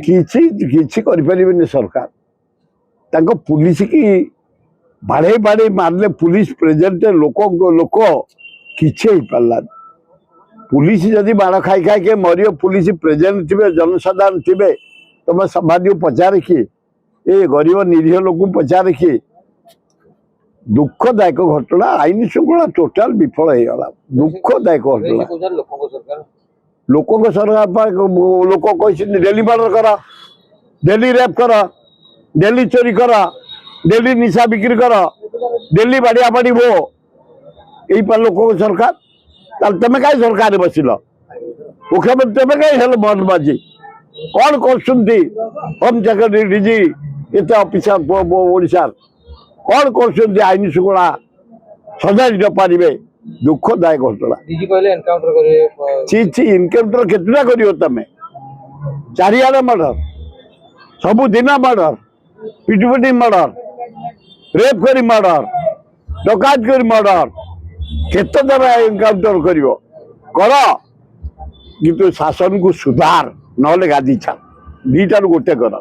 किछि करिपरिबेनि सरकार तांको पुलिस की बाड़े बाड़े मारले पुलिस प्रेजेंट लोक लोक किछि ही पारला पुलिस जदि बाड़ खाई खाई के मरियो पुलिस प्रेजेंट थे जनसाधारण थे तुम समाज पचार किए ये गरीब निरीह लोक पचार किए दुखदायक घटना आईन श्रृंखला टोटाल विफल हो गला दुखदायक घटना लोक सरकार लोक कही डेली मर्डर कर डेली रेप कर डेली चोरी कर डेली निशा बिक्री कर डेली बाड़िया बाड़ी भो यही लोक सरकार तुम कहीं सरकार बसिल मुख्यमंत्री तुम कहीं हेल बंद बाजी कौन कर होम सेक्रेटरी डीजी एत अफिसर ओडार कौन कर आईन श्रृंखला सजाई न पारे दुखदायक घटना इनकाउंटर केतटा कर तुम चारिआडे मर्डर सबुदिन मर्डर पिटपिटी मर्डर रेप कर मर्डर डकायत कर मर्डर केत एनकाउंटर कर किंतु शासन को सुधार ना गादी छाड़ दीटार गोटे कर।